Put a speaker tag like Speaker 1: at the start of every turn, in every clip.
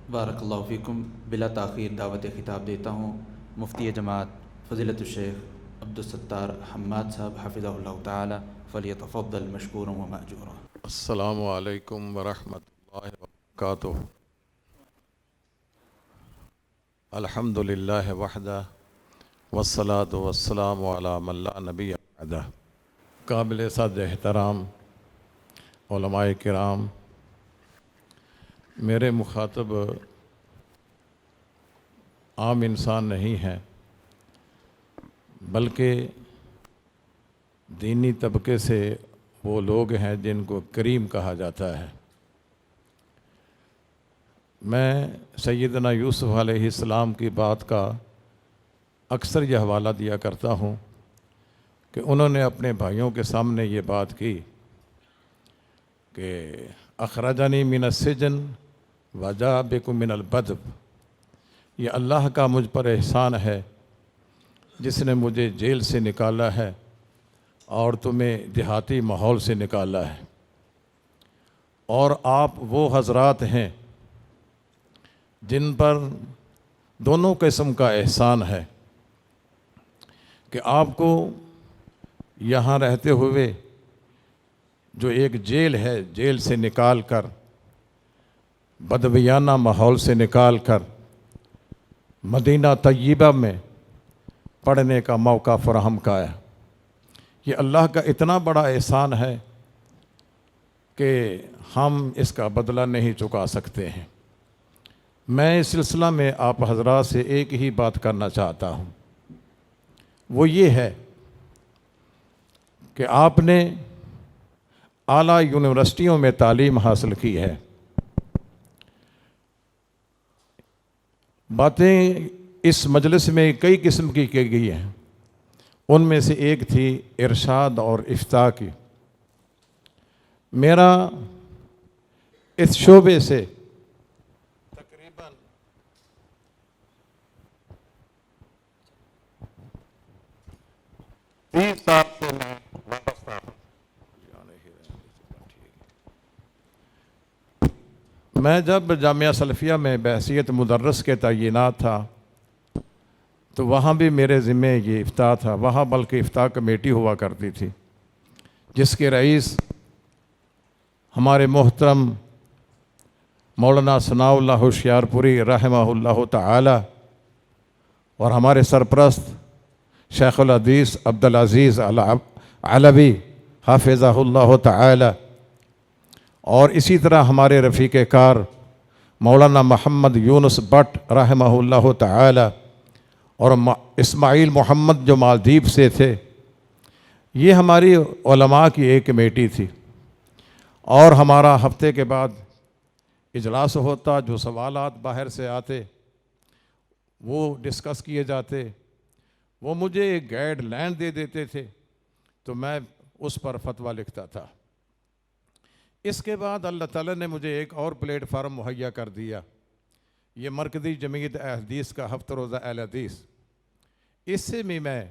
Speaker 1: بارک اللہ فیکم۔ بلا تاخیر دعوت خطاب دیتا ہوں مفتی جماعت فضیلت الشیخ عبدالستار حماد صاحب حفظہ اللہ تعالی، فلیتفضل مشکورا و ماجورا۔
Speaker 2: السلام علیکم ورحمۃ اللہ وبرکاتہ۔ الحمد للہ وحدہ والصلاة والسلام علی من لا نبی بعدہ۔ قابل صد احترام علماء کرام، میرے مخاطب عام انسان نہیں ہیں بلکہ دینی طبقے سے وہ لوگ ہیں جن کو کریم کہا جاتا ہے۔ میں سیدنا یوسف علیہ السلام کی بات کا اکثر یہ حوالہ دیا کرتا ہوں کہ انہوں نے اپنے بھائیوں کے سامنے یہ بات کی کہ اخرجنی من السجن وجاء بکم من البدو، یہ اللہ کا مجھ پر احسان ہے جس نے مجھے جیل سے نکالا ہے اور تمہیں دیہاتی ماحول سے نکالا ہے، اور آپ وہ حضرات ہیں جن پر دونوں قسم کا احسان ہے کہ آپ کو یہاں رہتے ہوئے جو ایک جیل ہے، جیل سے نکال کر، بدویانہ ماحول سے نکال کر مدینہ طیبہ میں پڑھنے کا موقع فراہم کیا۔ یہ اللہ کا اتنا بڑا احسان ہے کہ ہم اس کا بدلہ نہیں چکا سکتے ہیں۔ میں اس سلسلہ میں آپ حضرات سے ایک ہی بات کرنا چاہتا ہوں، وہ یہ ہے کہ آپ نے اعلیٰ یونیورسٹیوں میں تعلیم حاصل کی ہے۔ باتیں اس مجلس میں کئی قسم کی گئی ہیں، ان میں سے ایک تھی ارشاد اور افتاء کی۔ میرا اس شعبے سے تقریباً 30 سال سے میں وابستہ ہوں۔ میں جب جامعہ سلفیہ میں بحیثیت مدرس کے تعینات تھا تو وہاں بھی میرے ذمہ یہ افتاء تھا، وہاں بلکہ افتاء کمیٹی ہوا کرتی تھی جس کے رئیس ہمارے محترم مولانا ثناء اللہ ہوشیارپوری رحمہ اللہ تعالی اور ہمارے سرپرست شیخ الحدیث عبدالعزیز علوی حافظہ اللہ تعالی، اور اسی طرح ہمارے رفیق کار مولانا محمد یونس بٹ رحمہ اللہ تعالی اور اسماعیل محمد جو مالدیپ سے تھے، یہ ہماری علماء کی ایک کمیٹی تھی، اور ہمارا ہفتے کے بعد اجلاس ہوتا، جو سوالات باہر سے آتے وہ ڈسکس کیے جاتے، وہ مجھے ایک گائیڈ لائن دے دیتے تھے تو میں اس پر فتویٰ لکھتا تھا۔ اس کے بعد اللہ تعالیٰ نے مجھے ایک اور پلیٹ فارم مہیا کر دیا، یہ مرکزی جمعیت احادیث کا ہفتہ روزہ اہل حدیث۔ اس سے بھی میں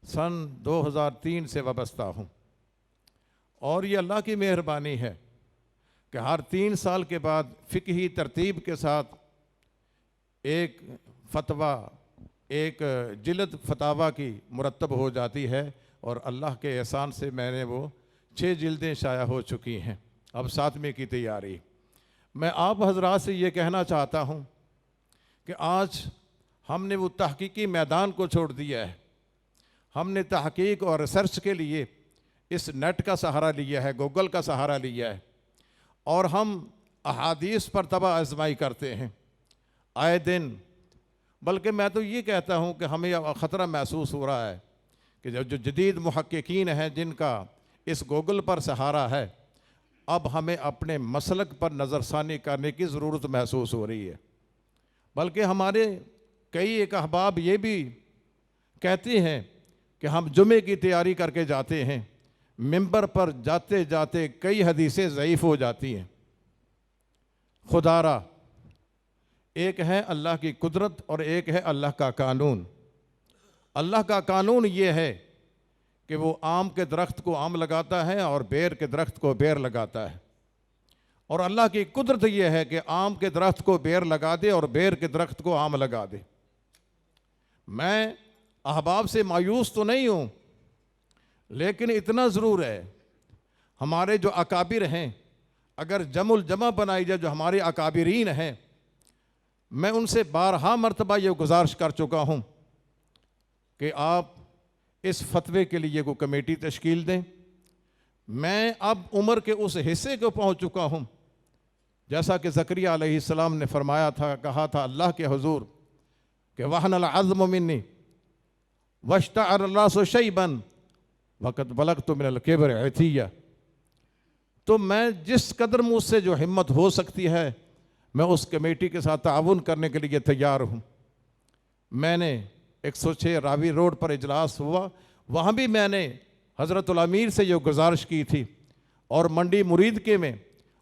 Speaker 2: سن 2003 سے وابستہ ہوں، اور یہ اللہ کی مہربانی ہے کہ ہر 3 سال کے بعد فقہی ترتیب کے ساتھ ایک فتویٰ، ایک جلد فتاویٰ کی مرتب ہو جاتی ہے، اور اللہ کے احسان سے میں نے وہ 6 جلدیں شائع ہو چکی ہیں، اب 7ویں کی تیاری۔ میں آپ حضرات سے یہ کہنا چاہتا ہوں کہ آج ہم نے وہ تحقیقی میدان کو چھوڑ دیا ہے، ہم نے تحقیق اور ریسرچ کے لیے اس نیٹ کا سہارا لیا ہے، گوگل کا سہارا لیا ہے، اور ہم احادیث پر طبع آزمائی کرتے ہیں آئے دن۔ بلکہ میں تو یہ کہتا ہوں کہ ہمیں خطرہ محسوس ہو رہا ہے کہ جو جدید محققین ہیں جن کا اس گوگل پر سہارا ہے، اب ہمیں اپنے مسلک پر نظر ثانی کرنے کی ضرورت محسوس ہو رہی ہے۔ بلکہ ہمارے کئی ایک احباب یہ بھی کہتے ہیں کہ ہم جمعے کی تیاری کر کے جاتے ہیں، منبر پر جاتے جاتے کئی حدیثیں ضعیف ہو جاتی ہیں۔ خدا را، ایک ہے اللہ کی قدرت اور ایک ہے اللہ کا قانون۔ اللہ کا قانون یہ ہے کہ وہ آم کے درخت کو آم لگاتا ہے اور بیر کے درخت کو بیر لگاتا ہے، اور اللہ کی قدرت یہ ہے کہ آم کے درخت کو بیر لگا دے اور بیر کے درخت کو آم لگا دے۔ میں احباب سے مایوس تو نہیں ہوں، لیکن اتنا ضرور ہے ہمارے جو اکابر ہیں، اگر جمع الجمع بنائی جائے جو ہمارے اکابرین ہیں، میں ان سے بارہا مرتبہ یہ گزارش کر چکا ہوں کہ آپ اس فتوے کے لیے کوئی کمیٹی تشکیل دیں۔ میں اب عمر کے اس حصے کو پہنچ چکا ہوں، جیسا کہ زکریہ علیہ السلام نے فرمایا تھا، کہا تھا اللہ کے حضور کہ وَحْنَ الْعَظْمُ مِنِّي وَاشْتَعَرَ الرَّأْسُ شَيْبًا وَقَدْ بَلَغْتُ مِنَ الْكِبْرِ عِتِيًّا۔ تو میں جس قدر مجھ سے جو ہمت ہو سکتی ہے میں اس کمیٹی کے ساتھ تعاون کرنے کے لیے تیار ہوں۔ میں نے 106 راوی روڈ پر اجلاس ہوا، وہاں بھی میں نے حضرت الامیر سے یہ گزارش کی تھی، اور منڈی مرید کے میں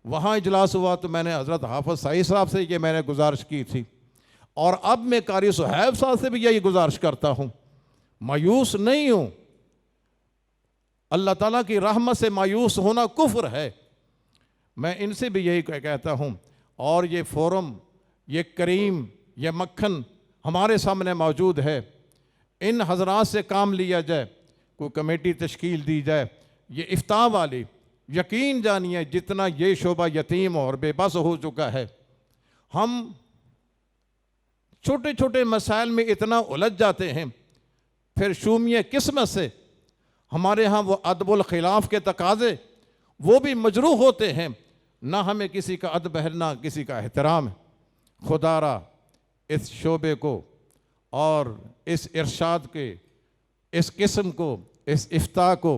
Speaker 2: وہاں اجلاس ہوا تو میں نے حضرت حافظ سعید صاحب سے یہ میں نے گزارش کی تھی، اور اب میں قاری صہیب صاحب سے بھی یہی گزارش کرتا ہوں۔ مایوس نہیں ہوں، اللہ تعالیٰ کی رحمت سے مایوس ہونا کفر ہے، میں ان سے بھی یہی کہتا ہوں۔ اور یہ فورم، یہ کریم، یہ مکھن ہمارے سامنے موجود ہے، ان حضرات سے کام لیا جائے، کوئی کمیٹی تشکیل دی جائے۔ یہ افتاء والی یقین جانیے جتنا یہ شعبہ یتیم اور بے بس ہو چکا ہے، ہم چھوٹے چھوٹے مسائل میں اتنا الجھ جاتے ہیں، پھر شومیہ قسمت سے ہمارے ہاں وہ ادب الخلاف کے تقاضے وہ بھی مجروح ہوتے ہیں، نہ ہمیں کسی کا ادب ہے نہ کسی کا احترام ہے۔ خدا را اس شعبے کو اور اس ارشاد کے اس قسم کو، اس افتاء کو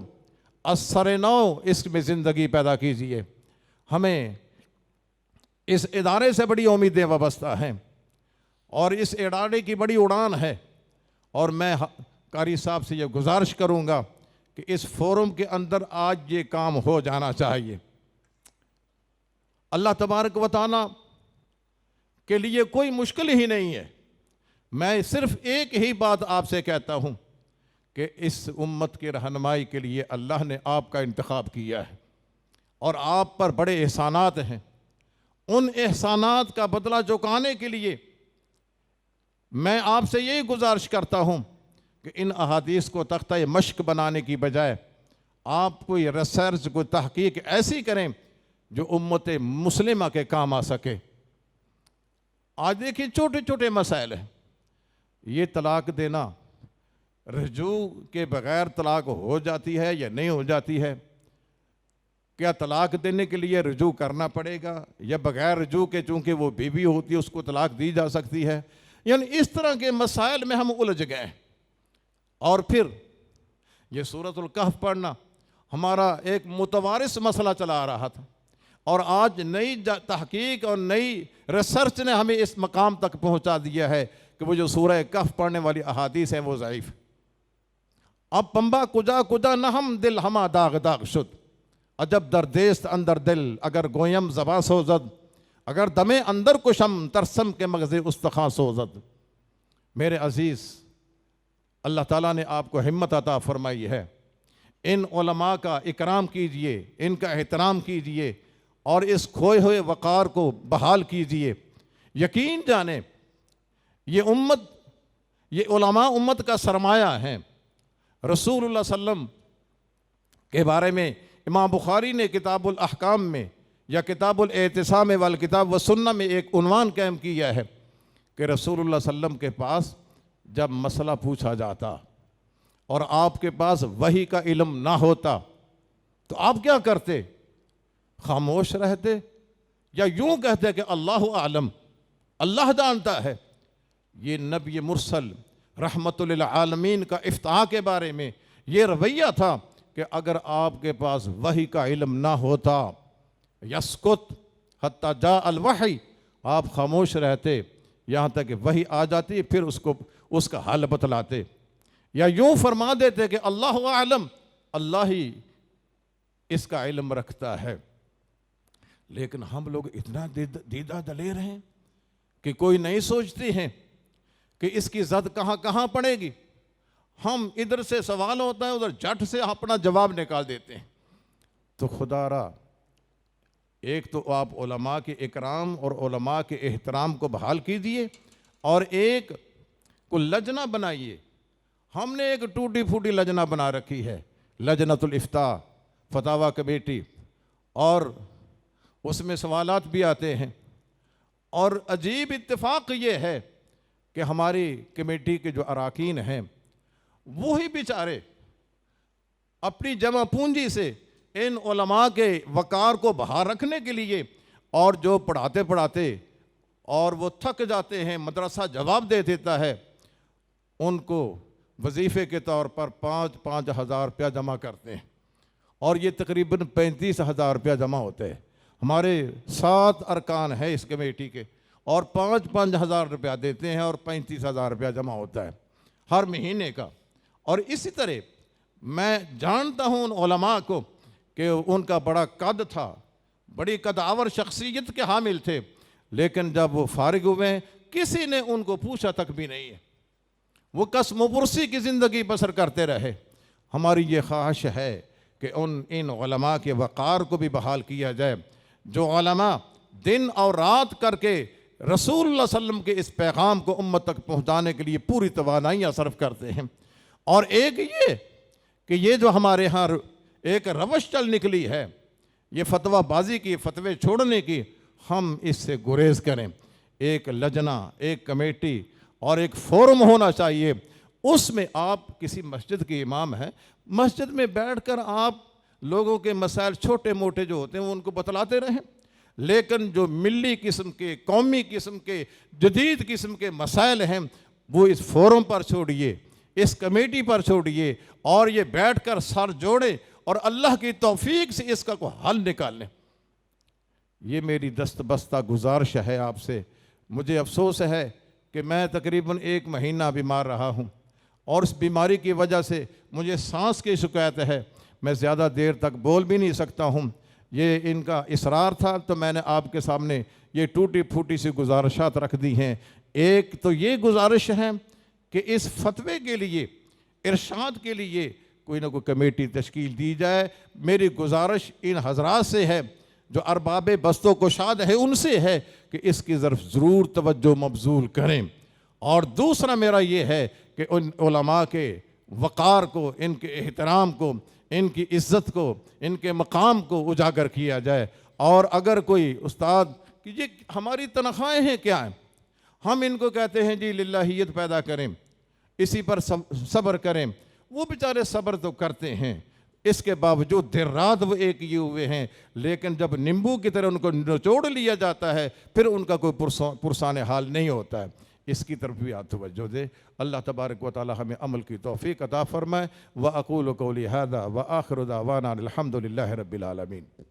Speaker 2: اثر نو اس میں زندگی پیدا کیجیے۔ ہمیں اس ادارے سے بڑی امیدیں وابستہ ہیں اور اس ادارے کی بڑی اڑان ہے، اور میں قاری صاحب سے یہ گزارش کروں گا کہ اس فورم کے اندر آج یہ کام ہو جانا چاہیے۔ اللہ تبارک و تعالیٰ کے لیے کوئی مشکل ہی نہیں ہے۔ میں صرف ایک ہی بات آپ سے کہتا ہوں کہ اس امت کی رہنمائی کے لیے اللہ نے آپ کا انتخاب کیا ہے، اور آپ پر بڑے احسانات ہیں۔ ان احسانات کا بدلہ چکانے کے لیے میں آپ سے یہی گزارش کرتا ہوں کہ ان احادیث کو تختہ مشق بنانے کی بجائے آپ کوئی ریسرچ، کوئی تحقیق ایسی کریں جو امت مسلمہ کے کام آ سکے۔ آج دیکھیں چھوٹے چھوٹے مسائل ہیں، یہ طلاق دینا، رجوع کے بغیر طلاق ہو جاتی ہے یا نہیں ہو جاتی ہے؟ کیا طلاق دینے کے لیے رجوع کرنا پڑے گا یا بغیر رجوع کے چونکہ وہ بیوی ہوتی ہے اس کو طلاق دی جا سکتی ہے؟ یعنی اس طرح کے مسائل میں ہم الجھ گئے۔ اور پھر یہ سورۃ الکہف پڑھنا ہمارا ایک متوارث مسئلہ چلا آ رہا تھا، اور آج نئی تحقیق اور نئی ریسرچ نے ہمیں اس مقام تک پہنچا دیا ہے کہ وہ جو سورہ کہف پڑھنے والی احادیث ہیں وہ ضعیف۔ اب پنبا کجا کجا نہ ہم دل ہما داغ داغ شد، عجب در دیست اندر دل اگر گویم زباں سوزد، اگر دمے اندر کشم ترسم کے مغز استخاں سوزد۔ میرے عزیز، اللہ تعالیٰ نے آپ کو ہمت عطا فرمائی ہے، ان علماء کا اکرام کیجئے، ان کا احترام کیجئے، اور اس کھوئے ہوئے وقار کو بحال کیجئے۔ یقین جانیں یہ امت، یہ علماء امت کا سرمایہ ہیں۔ رسول اللہ صلی اللہ علیہ وسلم کے بارے میں امام بخاری نے کتاب الاحکام میں یا کتاب الاعتصام والکتاب والسنہ میں ایک عنوان قائم کیا ہے کہ رسول اللہ صلی اللہ علیہ وسلم کے پاس جب مسئلہ پوچھا جاتا اور آپ کے پاس وحی کا علم نہ ہوتا تو آپ کیا کرتے؟ خاموش رہتے یا یوں کہتے کہ اللہ اعلم، اللہ جانتا ہے؟ یہ نبی مرسل رحمت للعالمین کا افتاء کے بارے میں یہ رویہ تھا کہ اگر آپ کے پاس وحی کا علم نہ ہوتا، یسکت حتی جاء الوحی، آپ خاموش رہتے یہاں تک کہ وحی آ جاتی، پھر اس کا حل بتلاتے، یا یوں فرما دیتے کہ اللہ اعلم، اللہ ہی اس کا علم رکھتا ہے۔ لیکن ہم لوگ اتنا دیدہ دلیر ہیں کہ کوئی نہیں سوچتے ہیں کہ اس کی زد کہاں کہاں پڑے گی۔ ہم ادھر سے سوال ہوتا ہے ادھر جھٹ سے اپنا جواب نکال دیتے ہیں۔ تو خدا را ایک تو آپ علماء کے اکرام اور علماء کے احترام کو بحال کیجیے، اور ایک کو لجنہ بنائیے۔ ہم نے ایک ٹوٹی پھوٹی لجنہ بنا رکھی ہے، لجنۃ الافتاء فتاوی کمیٹی، اور اس میں سوالات بھی آتے ہیں۔ اور عجیب اتفاق یہ ہے کہ ہماری کمیٹی کے جو اراکین ہیں وہی بیچارے اپنی جمع پونجی سے ان علماء کے وقار کو بحال رکھنے کے لیے، اور جو پڑھاتے پڑھاتے اور وہ تھک جاتے ہیں، مدرسہ جواب دے دیتا ہے، ان کو وظیفے کے طور پر 5,000 روپیہ جمع کرتے ہیں، اور یہ تقریباً 35,000 روپیہ جمع ہوتے ہیں۔ ہمارے 7 ارکان ہیں اس کمیٹی کے، اور 5,000 روپیہ دیتے ہیں، اور 35,000 روپیہ جمع ہوتا ہے ہر مہینے کا۔ اور اسی طرح میں جانتا ہوں ان علماء کو کہ ان کا بڑا قد تھا، بڑی قدآور شخصیت کے حامل تھے، لیکن جب وہ فارغ ہوئے کسی نے ان کو پوچھا تک بھی نہیں ہے، وہ قسم و پرسی کی زندگی بسر کرتے رہے۔ ہماری یہ خواہش ہے کہ ان علماء کے وقار کو بھی بحال کیا جائے، جو علماء دن اور رات کر کے رسول اللہ صلی اللہ علیہ وسلم کے اس پیغام کو امت تک پہنچانے کے لیے پوری توانائیاں صرف کرتے ہیں۔ اور ایک یہ کہ یہ جو ہمارے ہاں ایک روش چل نکلی ہے، یہ فتویٰ بازی کی، فتوے چھوڑنے کی، ہم اس سے گریز کریں۔ ایک لجنہ، ایک کمیٹی اور ایک فورم ہونا چاہیے، اس میں آپ کسی مسجد کے امام ہیں، مسجد میں بیٹھ کر آپ لوگوں کے مسائل چھوٹے موٹے جو ہوتے ہیں وہ ان کو بتلاتے رہیں، لیکن جو ملی قسم کے، قومی قسم کے، جدید قسم کے مسائل ہیں وہ اس فورم پر چھوڑیے، اس کمیٹی پر چھوڑیے، اور یہ بیٹھ کر سر جوڑے اور اللہ کی توفیق سے اس کا کوئی حل نکال لیں۔ یہ میری دست بستہ گزارش ہے آپ سے۔ مجھے افسوس ہے کہ میں تقریباً 1 مہینہ بیمار رہا ہوں، اور اس بیماری کی وجہ سے مجھے سانس کی شکایت ہے، میں زیادہ دیر تک بول بھی نہیں سکتا ہوں۔ یہ ان کا اصرار تھا تو میں نے آپ کے سامنے یہ ٹوٹی پھوٹی سی گزارشات رکھ دی ہیں۔ ایک تو یہ گزارش ہے کہ اس فتوے کے لیے، ارشاد کے لیے کوئی نہ کوئی کمیٹی تشکیل دی جائے۔ میری گزارش ان حضرات سے ہے جو ارباب بست و گشاد ہے، ان سے ہے کہ اس کی طرف ضرور توجہ مبذول کریں۔ اور دوسرا میرا یہ ہے کہ ان علماء کے وقار کو، ان کے احترام کو، ان کی عزت کو، ان کے مقام کو اجاگر کیا جائے۔ اور اگر کوئی استاد کہ یہ ہماری تنخواہیں ہیں کیا ہیں، ہم ان کو کہتے ہیں جی للہیت پیدا کریں، اسی پر صبر کریں، وہ بیچارے صبر تو کرتے ہیں، اس کے باوجود دیر رات وہ ایک کیے ہوئے ہیں، لیکن جب نیمبو کی طرح ان کو نچوڑ لیا جاتا ہے پھر ان کا کوئی پرسان حال نہیں ہوتا ہے۔ اس کی طرف بھی آپ توجہ دیں۔ اللہ تبارک و تعالی ہمیں عمل کی توفیق عطا فرمائے۔ وَأَقُولُ قَوْلِي هَذَا وَآخِرُ دَعْوَانَا الْحَمْدُ لِلَّهِ رَبِّ الْعَالَمِينَ۔